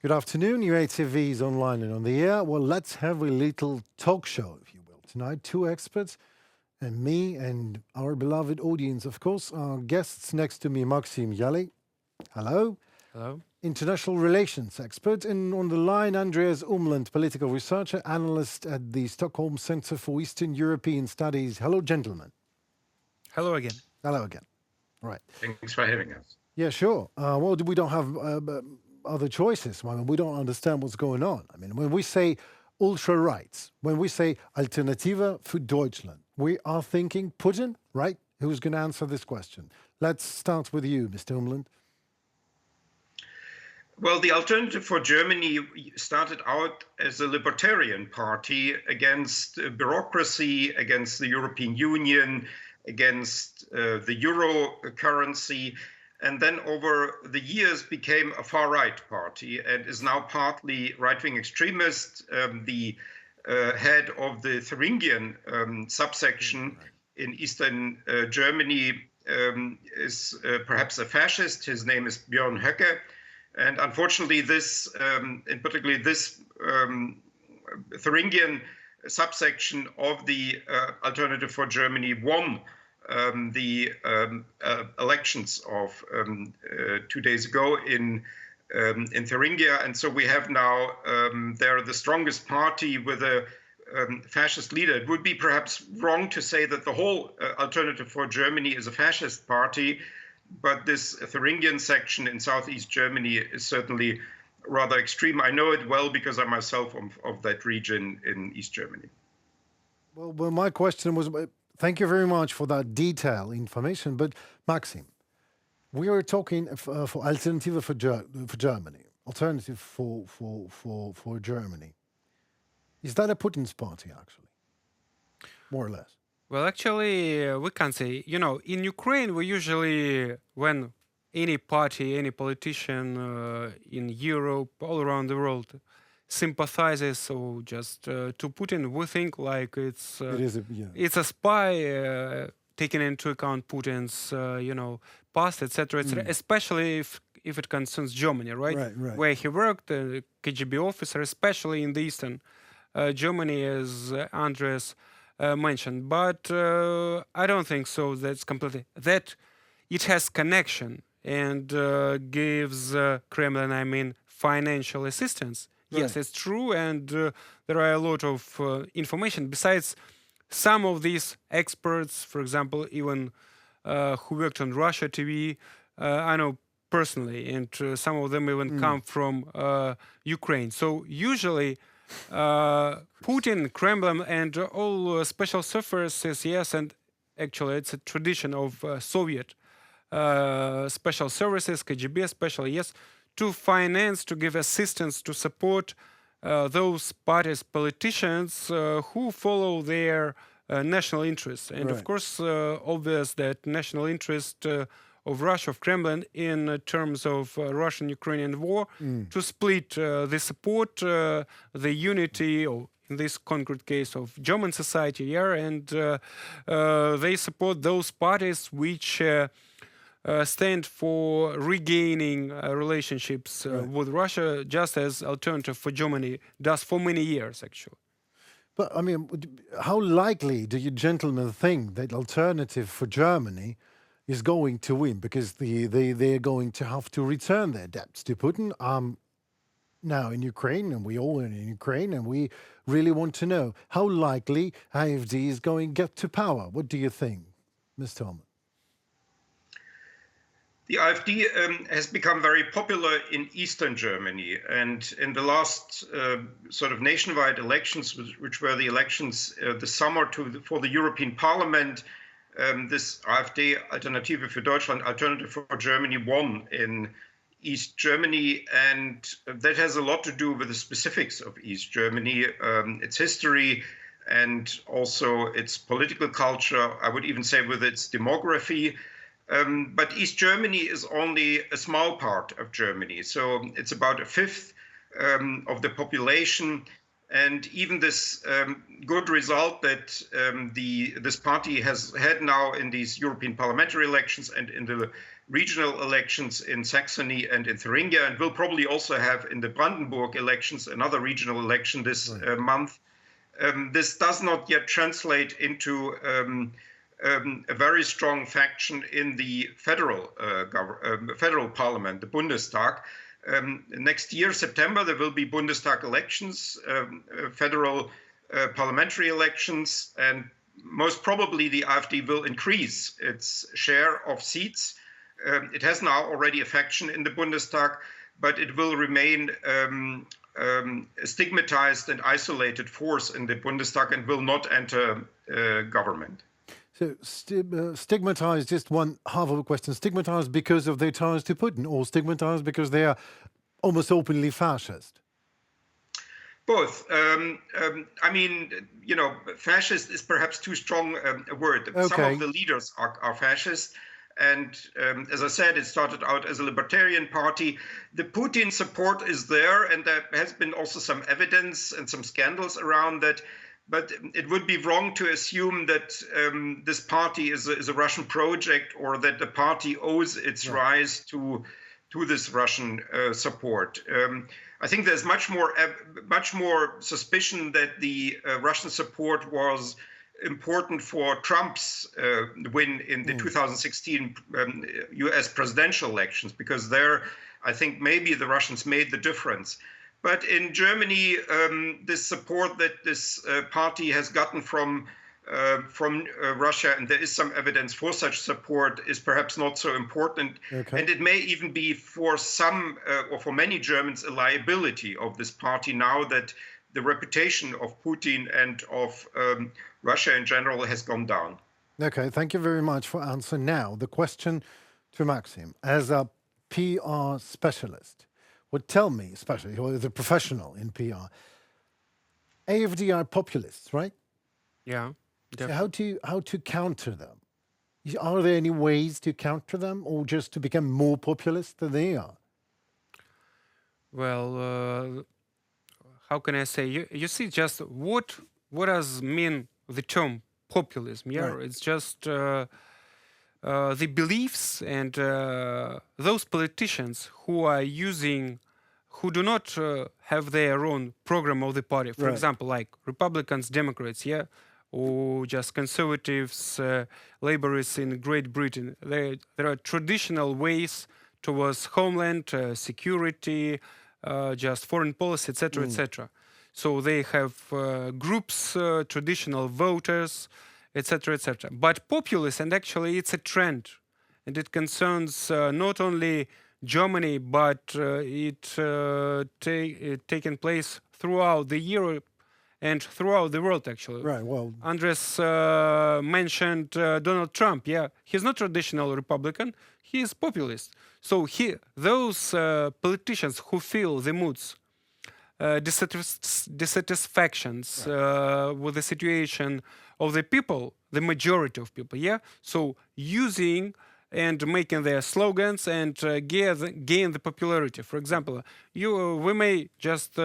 Good afternoon. UATV is online and on the air. Well, let's have a little talk show, if you will. Tonight, two experts and me and our beloved audience, of course. Our guests next to me, Maxim Yali. Hello. Hello. International relations expert. And on the line, Andreas Umland, political researcher, analyst at the Stockholm Center for Eastern European Studies. Hello, gentlemen. Hello again. Hello again. All right. Thanks for having us. Yeah, sure. Well, we don't have other choices. I mean, we don't understand what's going on. I mean, when we say ultra-rights, when we say Alternative für Deutschland, we are thinking Putin, right? Who's going to answer this question? Let's start with you, Mr. Umland. Well, the Alternative for Germany started out as a libertarian party against bureaucracy, against the European Union, against the euro currency, and then over the years became a far-right party and is now partly right-wing extremist. The head of the Thuringian subsection in eastern Germany is perhaps a fascist. His name is Björn Höcke. And unfortunately, this, and particularly this Thuringian subsection of the Alternative for Germany won the elections of 2 days ago in Thuringia, and so we have now they're the strongest party with a fascist leader. It would be perhaps wrong to say that the whole Alternative for Germany is a fascist party, but this Thuringian section in southeast Germany is certainly rather extreme. I know it well because I'm myself of that region in East Germany. Well, my question was, thank you very much for that detailed information. But Maxim, we are talking for Alternative for Germany, Alternative for Germany. Is that a Putin's party, actually? More or less? Well, actually, we can't say. You know, in Ukraine, we usually, when any party, any politician in Europe, all around the world, sympathizes or just to Putin, we think like it's it's a spy, taking into account Putin's past, etc., etc. Especially if it concerns Germany, right? Right. Where he worked, a KGB officer, especially in the eastern Germany, as Andreas mentioned. But I don't think so. That's completely that it has connection and gives Kremlin, I mean, financial assistance. Right. Yes, it's true, and there are a lot of information. Besides, some of these experts, for example, even who worked on Russia TV, I know personally, and some of them even come from Ukraine. So usually, Putin, Kremlin, and all special services, yes, and actually it's a tradition of Soviet special services, KGB especially, yes, to finance, to give assistance, to support those parties, politicians who follow their national interests. And of course, obvious that national interest of Russia, of Kremlin, in terms of Russian-Ukrainian war, to split the support, the unity, or in this concrete case of German society, yeah, and they support those parties which stand for regaining relationships with Russia, just as Alternative for Germany does for many years, actually. But, I mean, how likely do you gentlemen think that Alternative for Germany is going to win? Because they're going to have to return their debts to Putin now in Ukraine, and we all are in Ukraine, and we really want to know how likely AfD is going to get to power. What do you think, Mr. Holman? The AfD has become very popular in Eastern Germany, and in the last sort of nationwide elections, which were the elections this summer for the European Parliament, this AfD, Alternative für Deutschland, Alternative for Germany, won in East Germany, and that has a lot to do with the specifics of East Germany, its history, and also its political culture, I would even say with its demography. But East Germany is only a small part of Germany, so it's about a fifth of the population. And even this good result that this party has had now in these European parliamentary elections and in the regional elections in Saxony and in Thuringia, and will probably also have in the Brandenburg elections another regional election this month. This does not yet translate into a very strong faction in the federal parliament, the Bundestag. Next year, September, there will be Bundestag elections, federal parliamentary elections, and most probably the AfD will increase its share of seats. It has now already a faction in the Bundestag, but it will remain a stigmatized and isolated force in the Bundestag and will not enter government. So stigmatized, just one half of a question, stigmatized because of their ties to Putin, or stigmatized because they are almost openly fascist? Both. I mean, you know, fascist is perhaps too strong a word. Okay. Some of the leaders are fascist. And as I said, it started out as a libertarian party. The Putin support is there, and there has been also some evidence and some scandals around that. But it would be wrong to assume that this party is a Russian project, or that the party owes its rise to this Russian support. I think there's much more suspicion that the Russian support was important for Trump's win in the 2016 US presidential elections, because there, I think maybe the Russians made the difference. But in Germany, this support that this party has gotten from Russia, and there is some evidence for such support, is perhaps not so important. Okay. And it may even be for some or for many Germans a liability of this party now that the reputation of Putin and of Russia in general has gone down. Okay, thank you very much for answering. Now, the question to Maxim, as a PR specialist, would tell me, especially who is a professional in PR, AfD are populists, right? Yeah. So how to counter them? Are there any ways to counter them, or just to become more populist than they are? Well, how can I say? You see, just what does mean the term populism? Yeah, Right. it's just the beliefs and those politicians who do not have their own program of the party. For Right. example, like Republicans, Democrats, yeah, or just conservatives, laborists in Great Britain. There are traditional ways towards homeland security, just foreign policy, etc., etc. So they have groups, traditional voters, etc., etc. But populists, and actually it's a trend, and it concerns not only Germany, but it taken place throughout the Europe and throughout the world, actually. Right, well, Andreas mentioned Donald Trump. Yeah, he's not traditional Republican. He is populist. So those politicians who feel the moods, dissatisfactions with the situation of the people, the majority of people. Yeah, so using and making their slogans and gain the popularity. For example, we may just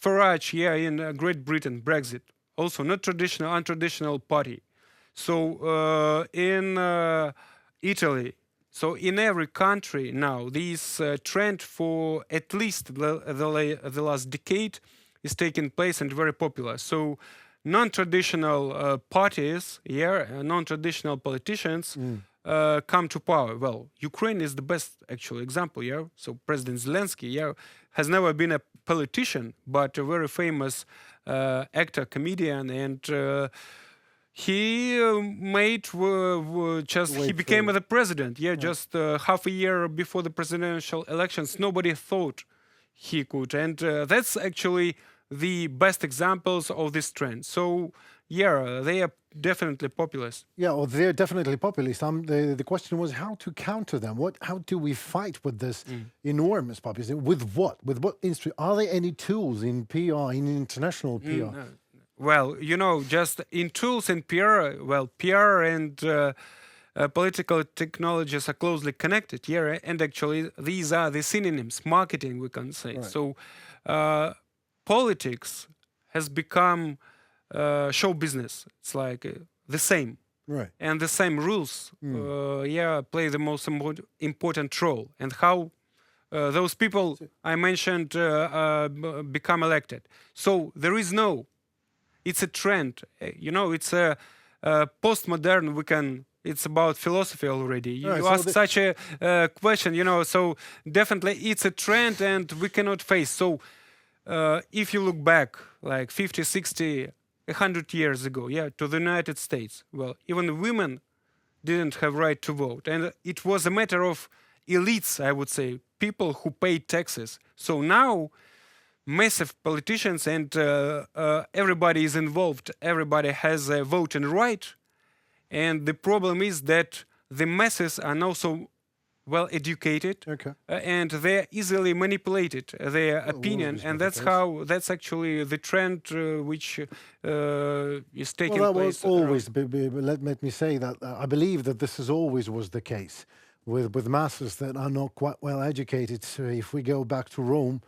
Farage, yeah, in Great Britain, Brexit, also not traditional, untraditional party. So in Italy, so in every country now, this trend for at least the last decade is taking place and very popular. So non-traditional parties, yeah, non-traditional politicians come to power. Well, Ukraine is the best actual example, yeah. So President Zelensky, yeah, has never been a politician, but a very famous actor, comedian, and he he became the president. Yeah, just half a year before the presidential elections, nobody thought he could, and that's actually the best examples of this trend. So yeah, they are definitely populist. yeah, well, they're definitely populist. The question was how to counter them. How do we fight with this enormous populism? With what? With what instrument? Are there any tools in PR, in international PR? Well, you know, just in tools in PR, well, PR and political technologies are closely connected. Yeah, and actually these are the synonyms, marketing, we can say. Right. So politics has become show business. It's like the same. Right. and the same rules, play the most important role, and how those people I mentioned become elected. So there is no, it's a trend, it's a postmodern. It's about philosophy already. Right, You so ask such a question, so definitely it's a trend and we cannot face. So if you look back like 50, 60, 100 years ago, to the United States, well, even women didn't have right to vote. And it was a matter of elites, I would say, people who paid taxes. So now massive politicians and everybody is involved. Everybody has a voting right. And the problem is that the masses are now so well educated, Okay. and they're easily manipulated their opinion, always and been the that's actually the trend which is taking Well, that place. was always. Let me say that I believe that this is always was the case with masses that are not quite well educated. So if we go back to Rome,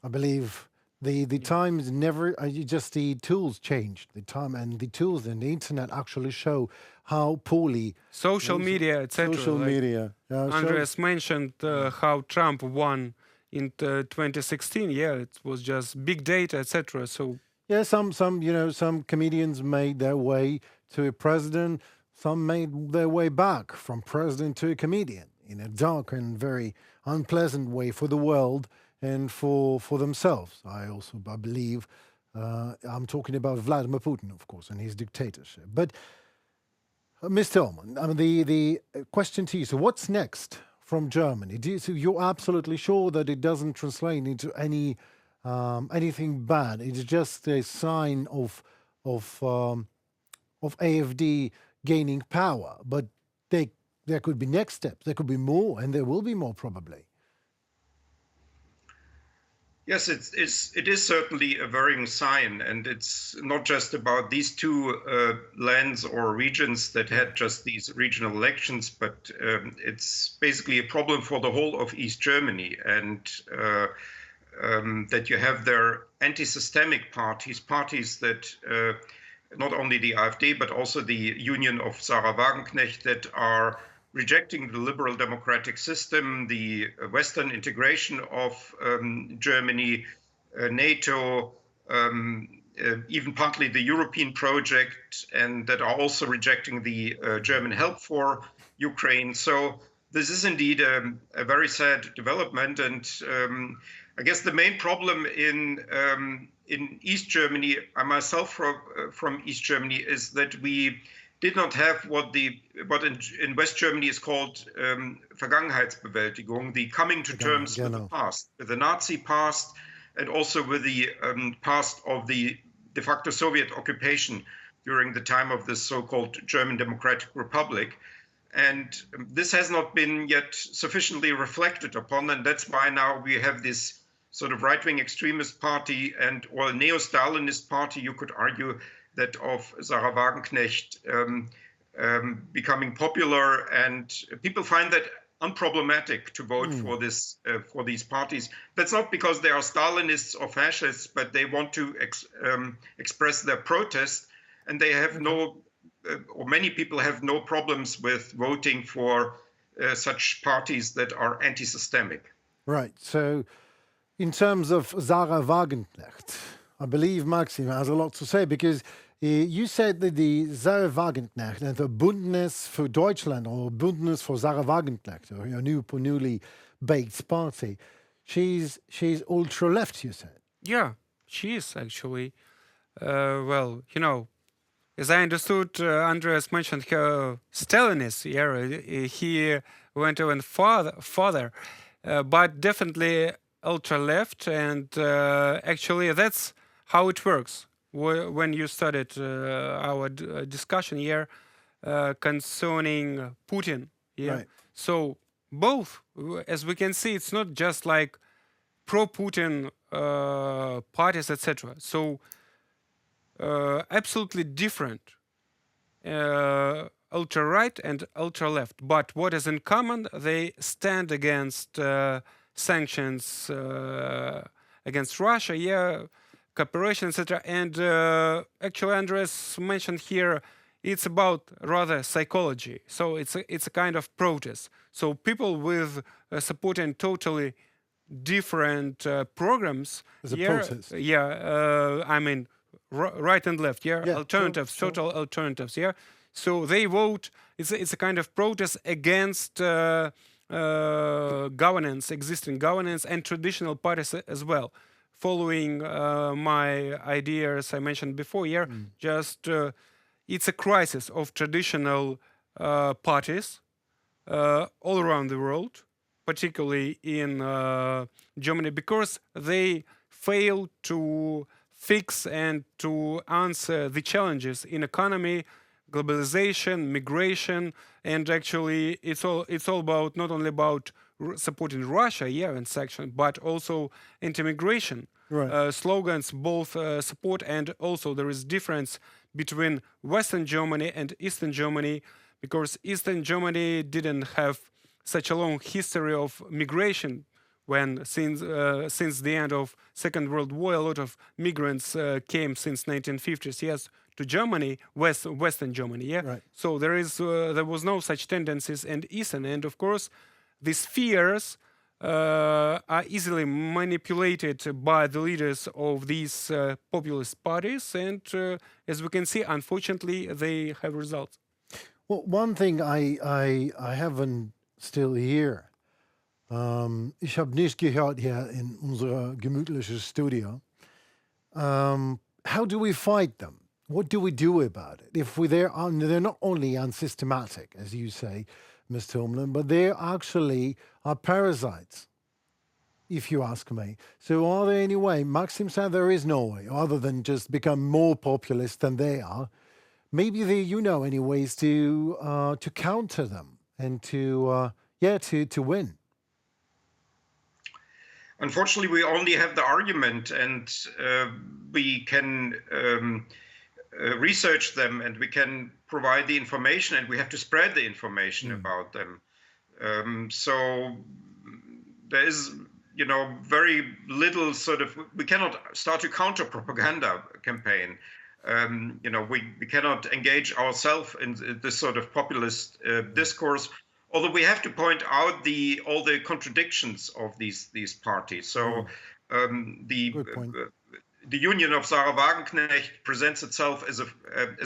I believe the times never. Just the tools changed. The time and the tools and the internet actually show how poorly Social media, etc. social media. Andreas mentioned how Trump won in 2016. Yeah, it was just big data, etc. So Yeah, some comedians made their way to a president. Some made their way back from president to a comedian in a dark and very unpleasant way for the world and for themselves. I believe I'm talking about Vladimir Putin, of course, and his dictatorship. But Mr. Umland, I mean, the question to you: so, what's next from Germany? So you're absolutely sure that it doesn't translate into anything bad? It's just a sign of AfD gaining power, but there could be next steps. There could be more, and there will be more probably. Yes, it is certainly a worrying sign, and it's not just about these two lands or regions that had just these regional elections, but it's basically a problem for the whole of East Germany, and that you have their anti-systemic parties that not only the AfD, but also the Union of Sarah Wagenknecht, that are rejecting the liberal democratic system, the Western integration of Germany, NATO, even partly the European project, and that are also rejecting the German help for Ukraine. So this is indeed a very sad development. And I guess the main problem in East Germany, I myself from East Germany, is that we did not have what in West Germany is called Vergangenheitsbewältigung, the coming to terms with the past, with the Nazi past, and also with the past of the de facto Soviet occupation during the time of the so-called German Democratic Republic. And this has not been yet sufficiently reflected upon, and that's why now we have this sort of right-wing extremist party or neo-Stalinist party, you could argue, that of Sarah Wagenknecht becoming popular, and people find that unproblematic to vote for these parties. That's not because they are Stalinists or fascists, but they want to express their protest, and they have or many people have no problems with voting for such parties that are anti-systemic. Right. So, in terms of Sarah Wagenknecht, I believe Maxim has a lot to say, because you said that the Sarah Wagenknecht and the Bündnis für Deutschland, or Bündnis for Sarah Wagenknecht, or a newly baked party, she's ultra left, you said. Yeah, she is actually. Well, as I understood, Andreas mentioned her Stalinist. Yeah, he went even farther, but definitely ultra left, and actually that's how it works. When you started our discussion here concerning Putin, Right. So both, as we can see, it's not just like pro-Putin parties, etc. So absolutely different, ultra-right and ultra-left. But what is in common, they stand against sanctions against Russia, cooperation, etc. And actually, Andreas mentioned here it's about rather psychology. So it's a kind of protest. So people with supporting totally different programs. As a protest. I mean, right and left. Yeah, Yeah, alternatives, sure. total alternatives. Yeah, so they vote. It's a kind of protest against governance, existing governance, and traditional parties as well. Following my ideas I mentioned before, here, just it's a crisis of traditional parties all around the world, particularly in Germany, because they fail to fix and to answer the challenges in economy, globalization, migration, and actually it's all about not only about supporting Russia, yeah, and sanction, but also anti-migration Right. slogans, both support, and also there is difference between Western Germany and Eastern Germany, because Eastern Germany didn't have such a long history of migration. When since the end of Second World War, a lot of migrants came since 1950s, yes, to Germany, Western Germany, yeah. Right. So there was no such tendencies in Eastern, and of course, these fears are easily manipulated by the leaders of these populist parties, and as we can see, unfortunately, they have results. Well, one thing I haven't still here. Ich habe nicht gehört hier in unser gemütliches Studio. How do we fight them? What do we do about it? If they're not only unsystematic, as you say, Mr. Umland, but they actually are parasites, if you ask me. So are there any way? Maxim said there is no way, other than just become more populist than they are. Maybe you know any ways to counter them and to win. Unfortunately, we only have the argument, and we can research them, and we can provide the information, and we have to spread the information about them. So there is, very little sort of. We cannot start a counter propaganda campaign. We cannot engage ourselves in this sort of populist discourse. Although we have to point out all the contradictions of these parties. So the Union of Sarah Wagenknecht presents itself as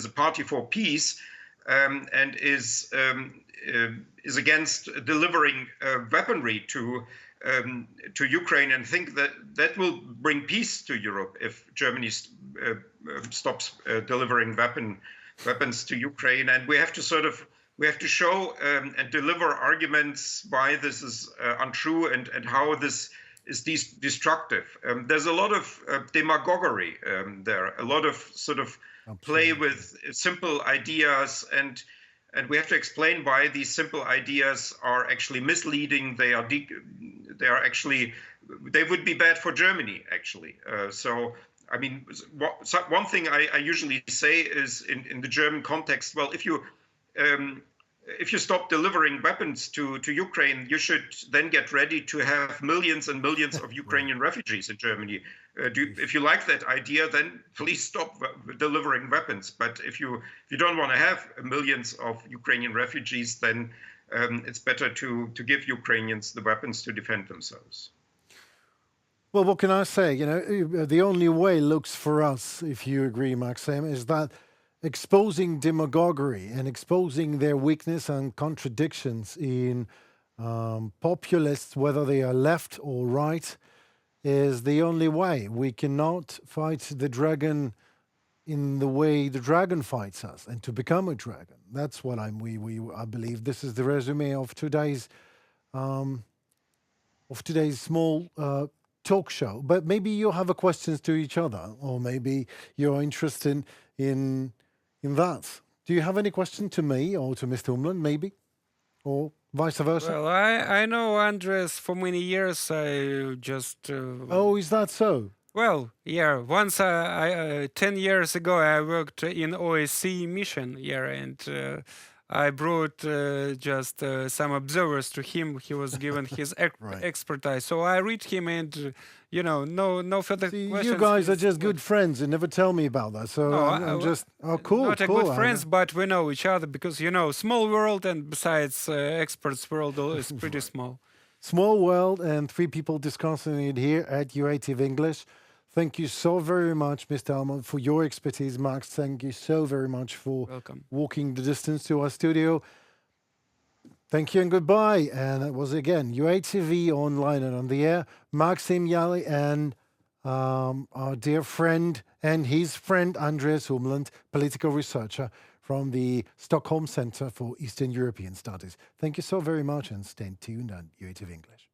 a party for peace, and is against delivering weaponry to Ukraine, and think that will bring peace to Europe if Germany stops delivering weapons to Ukraine. And we have to show and deliver arguments why this is untrue, and how this is destructive. There's a lot of demagoguery there, a lot of sort of play with simple ideas, and we have to explain why these simple ideas are actually misleading. They would be bad for Germany, actually. So I mean, one thing I usually say is in the German context, well, if you stop delivering weapons to Ukraine, you should then get ready to have millions and millions of Ukrainian refugees in Germany. If you like that idea, then please stop delivering weapons. But if you don't want to have millions of Ukrainian refugees, then it's better to give Ukrainians the weapons to defend themselves. Well, what can I say? The only way looks for us, if you agree, Maxim, is that exposing demagoguery and exposing their weakness and contradictions in populists, whether they are left or right, is the only way. We cannot fight the dragon in the way the dragon fights us, and to become a dragon. That's what I believe. This is the resume of today's small talk show. But maybe you have a questions to each other, or maybe you're interested in that. Do you have any question to me or to Mr. Umland, maybe? Or vice versa? Well, I know Andreas for many years. I just... Oh, is that so? Well, yeah. Once, 10 years ago, I worked in OSCE mission here, and I brought just some observers to him. He was given his Right. expertise. So I read him, and no further See, questions. you guys are He's just like- good friends. You never tell me about that. So No, I'm just, oh, cool, Not a cool. good I friends, know. but we know each other because small world, and besides, experts world is pretty small. Small world and three people discussing it here at UATV English. Thank you so very much, Mr. Umland, for your expertise. Max, thank you so very much for Welcome. walking the distance to our studio. Thank you and goodbye. And it was again UATV online and on the air. Maxim Yali and our dear friend and his friend Andreas Umland, political researcher from the Stockholm Center for Eastern European Studies. Thank you so very much and stay tuned on UATV English.